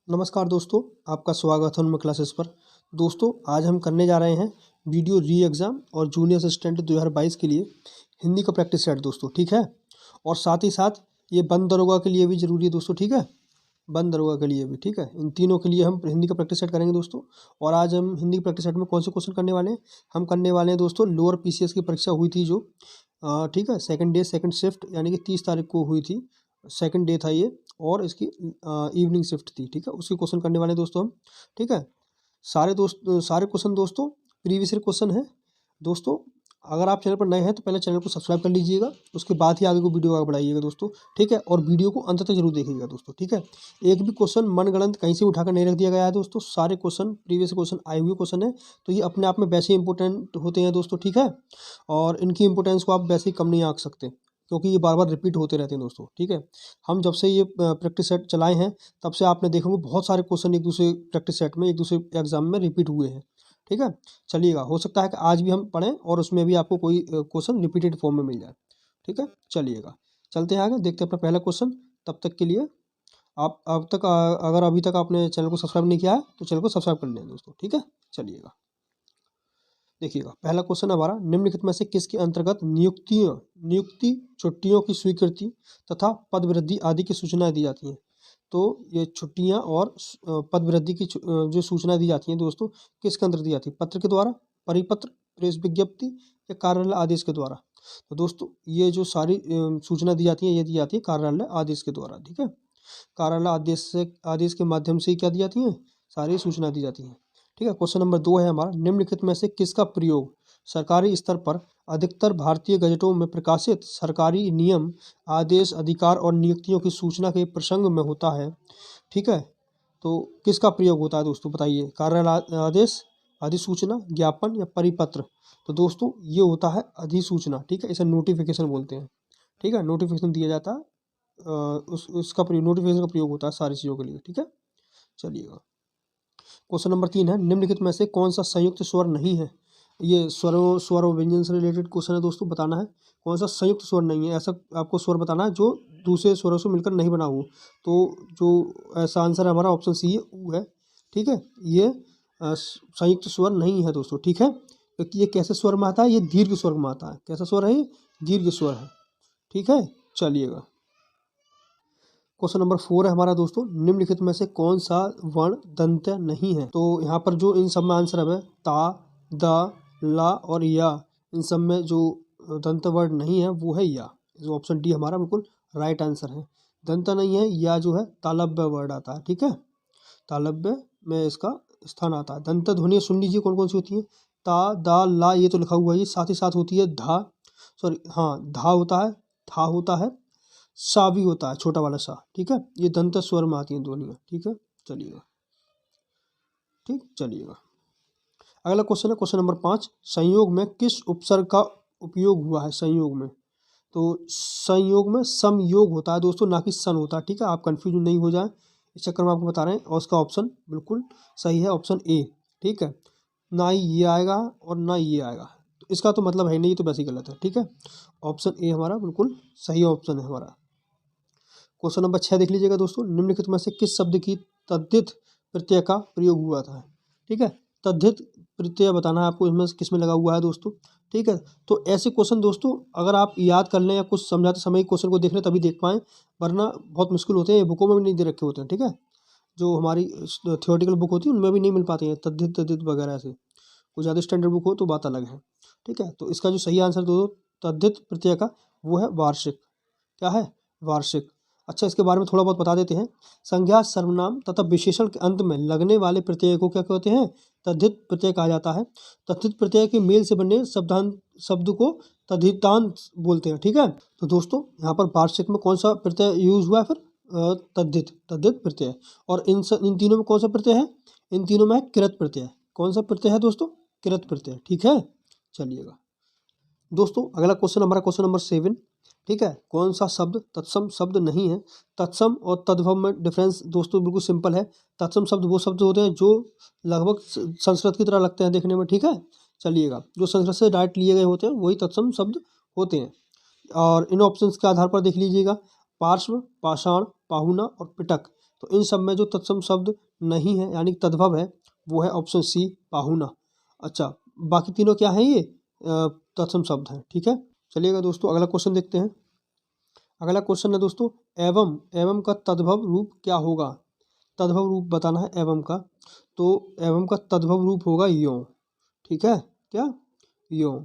नमस्कार दोस्तों, आपका स्वागत है उनमें क्लासेस पर। दोस्तों, आज हम करने जा रहे हैं वीडियो री एग्ज़ाम और जूनियर असिस्टेंट 2022 के लिए हिंदी का प्रैक्टिस सेट दोस्तों, ठीक है। और साथ ही साथ ये बंद दरोगा के लिए भी ज़रूरी है दोस्तों, ठीक है। बंद दरोगा के लिए भी, ठीक है। इन तीनों के लिए हम हिंदी का प्रैक्टिस सेट करेंगे दोस्तों। और आज हम हिंदी के प्रैक्टिस सेट में कौन से क्वेश्चन करने वाले हैं? हम करने वाले हैं दोस्तों लोअर पीसीएस की परीक्षा हुई थी जो ठीक है, सेकंड डे सेकंड शिफ्ट यानी कि 30 तारीख को हुई थी। सेकंड डे था ये और इसकी इवनिंग शिफ्ट थी, ठीक है। उसके क्वेश्चन करने वाले हैं दोस्तों हम, ठीक है। सारे क्वेश्चन दोस्तों प्रीवियस ईयर क्वेश्चन है दोस्तों। अगर आप चैनल पर नए हैं तो पहले चैनल को सब्सक्राइब कर लीजिएगा, उसके बाद ही आगे को वीडियो आगे बढ़ाइएगा दोस्तों, ठीक है। और वीडियो को अंत तक जरूर देखिएगा दोस्तों, ठीक है। एक भी क्वेश्चन मनगढ़ंत कहीं से उठाकर नहीं रख दिया गया है दोस्तों। सारे क्वेश्चन प्रीवियस क्वेश्चन आए हुए क्वेश्चन है, तो ये अपने आप में वैसे ही इंपॉर्टेंट होते हैं दोस्तों, ठीक है। और इनकी इंपॉर्टेंस को आप वैसे ही कम नहीं आंक सकते, क्योंकि ये बार बार रिपीट होते रहते हैं दोस्तों, ठीक है। हम जब से ये प्रैक्टिस सेट चलाए हैं तब से आपने देखोगे बहुत सारे क्वेश्चन एक दूसरे प्रैक्टिस सेट में एक दूसरे एग्जाम में रिपीट हुए हैं, ठीक है। चलिएगा, हो सकता है कि आज भी हम पढ़ें और उसमें भी आपको कोई क्वेश्चन रिपीटेड फॉर्म में मिल जाए, ठीक है। चलिएगा, चलते हैं आगे, देखते हैं अपना पहला क्वेश्चन। तब तक के लिए आप अब तक अगर अभी तक आपने चैनल को सब्सक्राइब नहीं किया है तो चैनल को सब्सक्राइब कर लें दोस्तों, ठीक है। चलिएगा, देखिएगा पहला क्वेश्चन हमारा, निम्नलिखित में से किसके अंतर्गत नियुक्ति, छुट्टियों की स्वीकृति तथा पद वृद्धि आदि की सूचनाएं दी जाती हैं। तो ये छुट्टियां और पद वृद्धि की जो सूचना दी जाती हैं दोस्तों, किसके अंदर दी जाती है? पत्र के द्वारा, परिपत्र, प्रेस विज्ञप्ति या कार्यालय आदेश के द्वारा। तो दोस्तों ये जो सारी सूचना दी जाती है ये दी जाती है कार्यालय आदेश के द्वारा, ठीक है। कार्यालय आदेश के माध्यम से ही क्या दी जाती है? सारी सूचना दी जाती है, ठीक है। क्वेश्चन नंबर 2 है हमारा, निम्नलिखित में से किसका प्रयोग सरकारी स्तर पर अधिकतर भारतीय गजटों में प्रकाशित सरकारी नियम, आदेश, अधिकार और नियुक्तियों की सूचना के प्रसंग में होता है, ठीक है। तो किसका प्रयोग होता है दोस्तों, बताइए? कार्यालय आदेश, अधिसूचना, ज्ञापन या परिपत्र। तो दोस्तों ये होता है अधिसूचना, ठीक है। इसे नोटिफिकेशन बोलते हैं, ठीक है। नोटिफिकेशन दिया जाता है, उसका प्रयोग, नोटिफिकेशन का प्रयोग होता है सारी चीज़ों के लिए, ठीक है। चलिएगा, क्वेश्चन नंबर 3 है, निम्नलिखित में से कौन सा संयुक्त स्वर नहीं है? ये स्वर और व्यंजन से रिलेटेड क्वेश्चन है दोस्तों, बताना है कौन सा संयुक्त स्वर नहीं है। ऐसा आपको स्वर बताना है जो दूसरे स्वरों से मिलकर नहीं बना हो। तो जो ऐसा आंसर है हमारा ऑप्शन सी है, ऊ है, ठीक है। ये संयुक्त स्वर नहीं है दोस्तों, ठीक है। क्योंकि ये कैसे स्वर में आता है? ये दीर्घ स्वर में आता है। कैसा स्वर है? ये दीर्घ स्वर है, ठीक है। चलिएगा, क्वेश्चन नंबर 4 है हमारा दोस्तों, निम्नलिखित में से कौन सा वर्ण दंत्य नहीं है? तो यहाँ पर जो इन सब में आंसर है ता, द, ला और या, इन सब में जो दंत वर्ण नहीं है वो है या। जो ऑप्शन डी हमारा बिल्कुल राइट आंसर है। दंत नहीं है, या जो है तालव्य वर्ड आता है, ठीक है। तालव्य में इसका स्थान आता है। दंत ध्वनि सुन लीजिए कौन कौन सी होती है। ता, दा, ला ये तो लिखा हुआ है, ये साथ ही साथ होती है धा, सॉरी हाँ धा होता है, था होता है, सा भी होता है, छोटा वाला सा, ठीक है। ये दंत स्वर में आती हैं ध्वनियाँ, ठीक है। चलिएगा, ठीक, चलिएगा। अगला क्वेश्चन है क्वेश्चन नंबर 5, संयोग में किस उपसर्ग का उपयोग हुआ है? संयोग में, तो संयोग में समयोग होता है दोस्तों, ना कि सन होता है, ठीक है। आप कंफ्यूज नहीं हो जाए इस चक्कर में आपको बता रहे हैं। और उसका ऑप्शन बिल्कुल सही है, ऑप्शन ए, ठीक है। ना ही ये आएगा और ना ये आएगा, तो इसका तो मतलब है नहीं, तो वैसे ही गलत है, ठीक है। ऑप्शन ए हमारा बिल्कुल सही ऑप्शन है हमारा। क्वेश्चन नंबर 6 देख लीजिएगा दोस्तों, निम्नलिखित में से किस शब्द की तद्धित प्रत्यय का प्रयोग हुआ था? ठीक है, तद्धित प्रत्यय बताना है आपको, इसमें किस में लगा हुआ है दोस्तों, ठीक है। तो ऐसे क्वेश्चन दोस्तों अगर आप याद कर लें या कुछ समझाते समय क्वेश्चन को देख लें तभी देख पाएँ, वरना बहुत मुश्किल होते हैं, ये बुकों में भी नहीं दे रखे होते हैं, ठीक है। जो हमारी थियोरेटिकल बुक होती है उनमें भी नहीं मिल पाते हैं तद्धित तद्धित वगैरह ऐसे। कुछ ज़्यादा स्टैंडर्ड बुक हो तो बात अलग है, ठीक है। तो इसका जो सही आंसर दोस्तों तद्धित प्रत्यय का वो है वार्षिक। क्या है? वार्षिक। अच्छा, इसके बारे में थोड़ा बहुत बता देते हैं। संज्ञा, सर्वनाम तथा विशेषण के अंत में लगने वाले प्रत्यय को क्या कहते हैं? तद्धित प्रत्यय कहा जाता है। तद्धित प्रत्यय के मेल से बने शब्द को तद्धितांत बोलते हैं, ठीक है। तो दोस्तों यहाँ पर वार्षिक में कौन सा प्रत्यय यूज हुआ है फिर? तद्धित प्रत्यय। और इन तीनों में कौन सा प्रत्यय है? इन तीनों में है कृत प्रत्यय। कौन सा प्रत्यय है दोस्तों? कृत प्रत्यय, ठीक है। चलिएगा दोस्तों, अगला क्वेश्चन हमारा क्वेश्चन नंबर 7, ठीक है। कौन सा शब्द तत्सम शब्द नहीं है? तत्सम और तद्भव में डिफरेंस दोस्तों बिल्कुल सिंपल है। तत्सम शब्द वो शब्द होते हैं जो लगभग संस्कृत की तरह लगते हैं देखने में, ठीक है। चलिएगा, जो संस्कृत से डायरेक्ट लिए गए होते हैं वही तत्सम शब्द होते हैं। और इन ऑप्शंस के आधार पर देख लीजिएगा, पार्श्व, पाषाण, पाहुना और पिटक, तो इन सब में जो तत्सम शब्द नहीं है यानी तद्भव है वो है ऑप्शन सी पाहुना। अच्छा, बाकी तीनों क्या है ये तत्सम शब्द हैं। ठीक है, चलिएगा दोस्तों अगला क्वेश्चन देखते हैं। अगला क्वेश्चन है दोस्तों एवं, एवं का तद्भव रूप क्या होगा? तद्भव रूप बताना है एवं का। तो एवं का तद्भव रूप होगा यों। ठीक है, क्या? यों।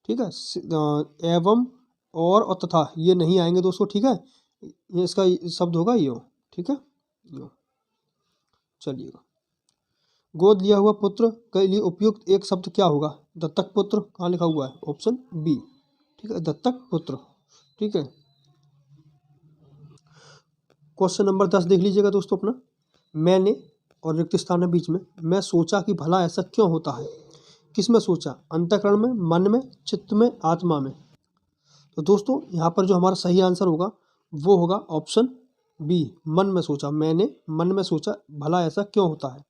ठीक है, एवं और तथा ये नहीं आएंगे दोस्तों। ठीक है, ये इसका शब्द होगा यों। ठीक है, यों। चलिएगा, गोद लिया हुआ पुत्र के लिए उपयुक्त एक शब्द क्या होगा? दत्तक पुत्र। कहाँ लिखा हुआ है? Option B. ठीक है, दत्तक पुत्र। ठीक है, क्वेश्चन नंबर 10 देख लीजिएगा दोस्तों अपना। मैंने और रिक्त स्थान है बीच में, मैं सोचा कि भला ऐसा क्यों होता है। किस में सोचा? अंतःकरण में, मन में, चित्त में, आत्मा में। तो दोस्तों यहाँ पर जो हमारा सही आंसर होगा वो होगा ऑप्शन बी, मन में सोचा। मैंने मन में सोचा भला ऐसा क्यों होता है।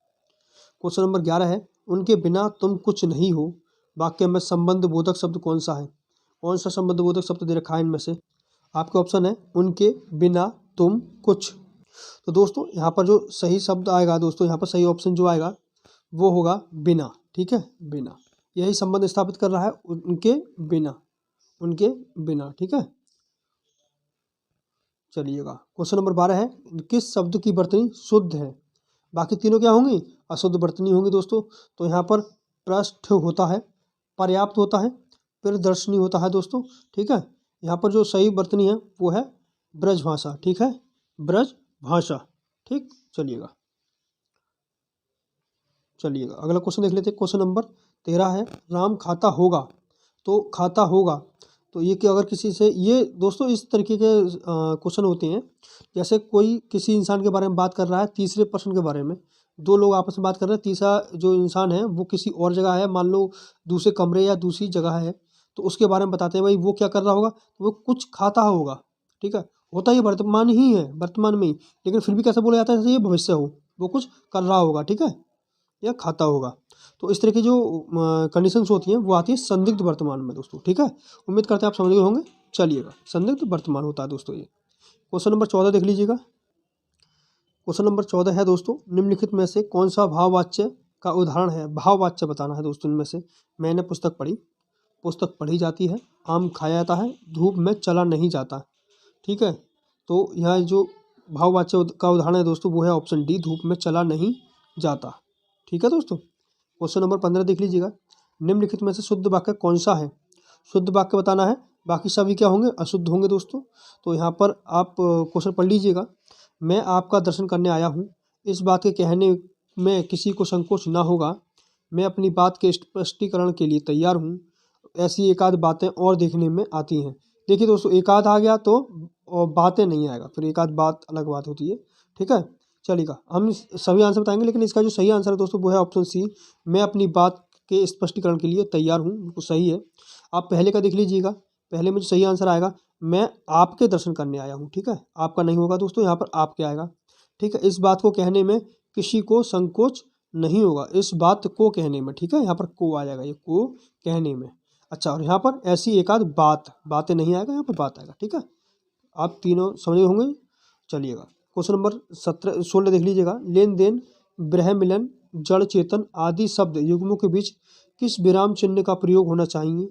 क्वेश्चन नंबर 11 है उनके बिना तुम कुछ नहीं हो। वाक्य में संबंध बोधक शब्द कौन सा है? कौन सा संबंध बोधक शब्द दे रखा है इनमें से? आपके ऑप्शन है उनके बिना तुम कुछ। तो दोस्तों यहाँ पर जो सही शब्द आएगा दोस्तों, यहाँ पर सही ऑप्शन जो आएगा वो होगा बिना। ठीक है, बिना। यही संबंध स्थापित कर रहा है उनके बिना, उनके बिना। ठीक है, चलिएगा क्वेश्चन नंबर 12 है किस शब्द की वर्तनी शुद्ध है? बाकी तीनों क्या होंगी? अशुद्ध वर्तनी होंगी दोस्तों। तो यहाँ पर पृष्ठ होता है, पर्याप्त होता है, फिर दर्शनी होता है दोस्तों। ठीक है, यहाँ पर जो सही वर्तनी है वो है ब्रज भाषा। ठीक है, ब्रज भाषा। ठीक, चलिएगा अगला क्वेश्चन देख लेते हैं। क्वेश्चन नंबर 13 है राम खाता होगा। तो खाता होगा तो ये कि अगर किसी से, ये दोस्तों इस तरीके के क्वेश्चन होते हैं जैसे कोई किसी इंसान के बारे में बात कर रहा है, तीसरे पर्सन के बारे में। दो लोग आपस में बात कर रहे हैं, तीसरा जो इंसान है वो किसी और जगह है, मान लो दूसरे कमरे या दूसरी जगह है, तो उसके बारे में बताते हैं भाई वो क्या कर रहा होगा, वो कुछ खाता होगा। ठीक है, होता ही वर्तमान ही है, वर्तमान में ही, लेकिन फिर भी कैसे बोला जाता है जैसे ये भविष्य हो, वो कुछ कर रहा होगा। ठीक है, या खाता होगा। तो इस तरह की जो कंडीशंस होती हैं वो आती है संदिग्ध वर्तमान में दोस्तों। ठीक है, उम्मीद करते हैं आप समझ गए होंगे। चलिएगा, संदिग्ध वर्तमान होता है दोस्तों ये। क्वेश्चन नंबर 14 देख लीजिएगा। क्वेश्चन नंबर 14 है दोस्तों निम्नलिखित में से कौन सा भाववाच्य का उदाहरण है? भाववाच्य बताना है दोस्तों इनमें से। मैंने पुस्तक पढ़ी, पुस्तक पढ़ी जाती है, आम खाया जाता है, धूप में चला नहीं जाता। ठीक है, तो यह जो भाववाच्य का उदाहरण है दोस्तों वो है ऑप्शन डी, धूप में चला नहीं जाता। ठीक है दोस्तों, क्वेश्चन नंबर 15 देख लीजिएगा। निम्नलिखित में से शुद्ध वाक्य कौन सा है? शुद्ध वाक्य बताना है, बाकी सभी क्या होंगे? अशुद्ध होंगे दोस्तों। तो यहाँ पर आप क्वेश्चन पढ़ लीजिएगा। मैं आपका दर्शन करने आया हूँ, इस बात के कहने में किसी को संकोच ना होगा। मैं अपनी बात के स्पष्टीकरण के लिए तैयार हूँ। ऐसी एकाध बातें और देखने में आती हैं। देखिए दोस्तों, एकाध आ गया तो और बातें नहीं आएगा, फिर एकाध बात अलग बात होती है। ठीक है, चलिएगा हम सभी आंसर बताएंगे, लेकिन इसका जो सही आंसर है दोस्तों वो है ऑप्शन सी, मैं अपनी बात के स्पष्टीकरण के लिए तैयार हूँ। बिल्कुल सही है। आप पहले का देख लीजिएगा, पहले में जो सही आंसर आएगा मैं आपके दर्शन करने आया हूँ। ठीक है, आपका नहीं होगा दोस्तों, यहाँ पर आपके आएगा। ठीक है, इस बात को कहने में किसी को संकोच नहीं होगा, इस बात को कहने में। ठीक है, यहाँ पर को आ जाएगा, ये को कहने में। अच्छा, और यहाँ पर ऐसी एकाध बात, बातें नहीं आएगा, यहाँ पर बात आएगा। ठीक है, आप तीनों समझे होंगे। चलिएगा क्वेश्चन नंबर 16 देख लीजिएगा। लेन देन, ब्रह्म मिलन, जड़ चेतन आदि शब्द युग्मों के बीच किस विराम चिन्ह का प्रयोग होना चाहिए?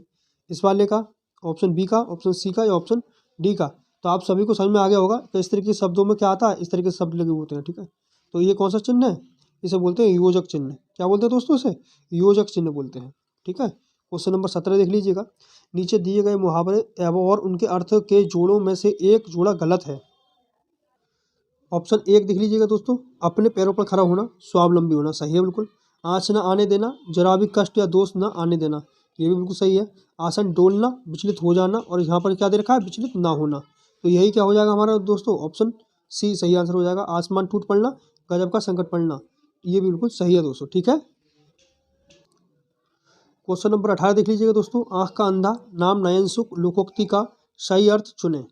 इस वाले का, ऑप्शन बी का, ऑप्शन सी का या ऑप्शन डी का? तो आप सभी को समझ में आ गया होगा तो इस तरह के शब्दों में क्या आता है, इस तरह के शब्द लगे होते हैं। ठीक है, तो ये कौन सा चिन्ह है? इसे बोलते हैं योजक चिन्ह। क्या बोलते हैं दोस्तों इसे? योजक चिन्ह बोलते हैं। ठीक है, क्वेश्चन नंबर 17 देख लीजिएगा। नीचे दिए गए मुहावरे एवं और उनके अर्थ के जोड़ों में से एक जोड़ा गलत है। ऑप्शन एक देख लीजिएगा दोस्तों, अपने पैरों पर खड़ा होना, स्वावलंबी होना, सही है बिल्कुल। आँच न आने देना, जरा भी कष्ट या दोष न आने देना, ये भी बिल्कुल सही है। आसन डोलना, विचलित हो जाना, और यहाँ पर क्या दे रखा है? विचलित ना होना। तो यही क्या हो जाएगा हमारा दोस्तों? ऑप्शन सी सही आंसर हो जाएगा। आसमान टूट पड़ना, गजब का संकट पड़ना, ये बिल्कुल सही है दोस्तों। ठीक है, क्वेश्चन नंबर 18 देख लीजिएगा दोस्तों। आँख का अंधा, नाम नयन सुख, लोकोक्ति का सही अर्थ चुने।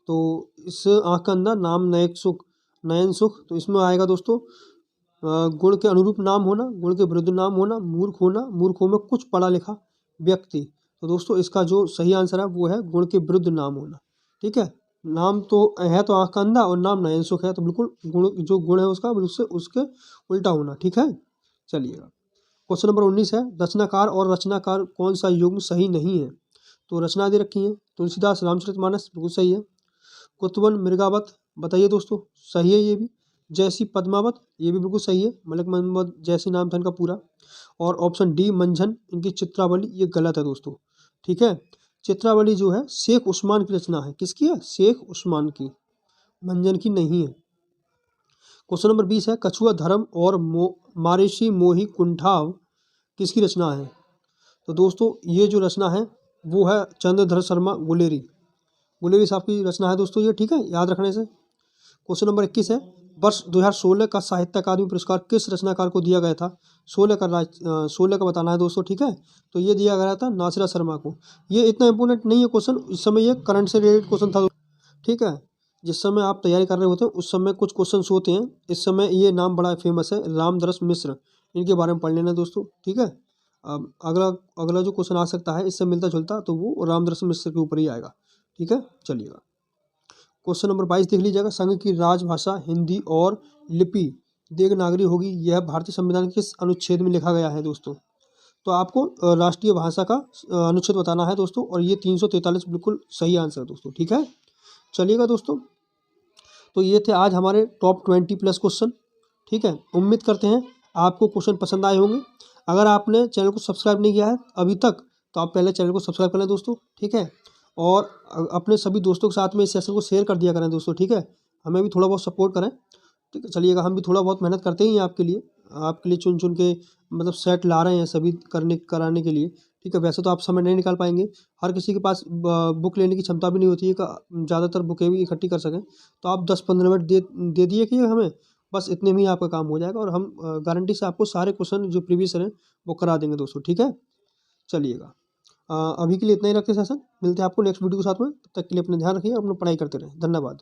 तो इस आँख का अंधा, नाम नयन सुख, नयन सुख, तो इसमें आएगा दोस्तों गुण के अनुरूप नाम होना, गुण के विरुद्ध नाम होना, मूर्ख होना, मूर्खों में कुछ पढ़ा लिखा व्यक्ति। तो दोस्तों इसका जो सही आंसर है वो है गुण के विरुद्ध नाम होना। ठीक है, नाम तो है तो आँख का अंधा और नाम नयन सुख है, तो बिल्कुल गुण जो गुण है उसका बिल्कुल उसके उल्टा होना। ठीक है, चलिएगा। क्वेश्चन नंबर 19 है, रचनाकार और रचनाकार कौन सा युग्म सही नहीं है? तो रचना दे रखी है, तुलसीदास रामचरितमानस बिल्कुल सही है। कुतुबन मृगावत बताइए दोस्तों, सही है ये भी। जैसी पद्मावत ये भी बिल्कुल सही है, मलिक मोहम्मद जैसी नाम था इनका पूरा। और ऑप्शन डी मंझन इनकी चित्रावली, ये गलत है दोस्तों। ठीक है, चित्रावली जो है शेख उस्मान की रचना है। किसकी है? शेख उस्मान की, मंझन की नहीं है। क्वेश्चन नंबर 20 है, कछुआ धर्म और मारिशी मोही कुंठाव किसकी रचना है? तो दोस्तों ये जो रचना है वो है चंद्रधर शर्मा गुलेरी, गुलेरी साहब की रचना है दोस्तों ये। ठीक है, याद रखने से। क्वेश्चन नंबर 21 है, वर्ष 2016 का साहित्य अकादमी पुरस्कार किस रचनाकार को दिया गया था? 16 का बताना है दोस्तों। ठीक है, तो ये दिया गया था नासिरा शर्मा को। ये इतना इंपॉर्टेंट नहीं है क्वेश्चन, इस समय ये करंट से रिलेटेड क्वेश्चन था। ठीक है, जिस समय आप तैयारी कर रहे होते हैं उस समय कुछ क्वेश्चन होते हैं। इस समय ये नाम बड़ा फेमस है, रामदरस मिश्र, इनके बारे में पढ़ लेना दोस्तों। ठीक है, अब अगला अगला जो क्वेश्चन आ सकता है इससे मिलता जुलता, तो वो रामदरस मिश्र के ऊपर ही आएगा। ठीक है, चलिएगा। क्वेश्चन नंबर 22 देख लीजिएगा, संघ की राजभाषा हिंदी और लिपि देवनागरी होगी, यह भारतीय संविधान के किस अनुच्छेद में लिखा गया है दोस्तों? तो आपको राष्ट्रीय भाषा का अनुच्छेद बताना है दोस्तों, और ये 343 बिल्कुल सही आंसर है दोस्तों। ठीक है, चलिएगा दोस्तों। तो ये थे आज हमारे टॉप 20 प्लस क्वेश्चन। ठीक है, उम्मीद करते हैं आपको क्वेश्चन पसंद आए होंगे। अगर आपने चैनल को सब्सक्राइब नहीं किया है अभी तक, तो आप पहले चैनल को सब्सक्राइब कर लें दोस्तों। ठीक है, और अपने सभी दोस्तों के साथ में इस सेशन को शेयर कर दिया करें दोस्तों। ठीक है, हमें भी थोड़ा बहुत सपोर्ट करें। ठीक है, चलिएगा, हम भी थोड़ा बहुत मेहनत करते ही हैं आपके लिए चुन चुन के मतलब सेट ला रहे हैं सभी कराने के लिए। ठीक है, वैसे तो आप समय नहीं निकाल पाएंगे, हर किसी के पास बुक लेने की क्षमता भी नहीं होती है कि ज़्यादातर बुकें भी इकट्ठी कर सकें। तो आप 10-15 मिनट दे दिए कि हमें, बस इतने में ही आपका काम हो जाएगा, और हम गारंटी से आपको सारे क्वेश्चन जो प्रीवियस हैं वो करा देंगे दोस्तों। ठीक है, चलिएगा, अभी के लिए इतना ही रखते हैं सेशन। मिलते हैं आपको नेक्स्ट वीडियो के साथ में, तब तक के लिए अपना ध्यान रखिए और अपना पढ़ाई करते रहें। धन्यवाद।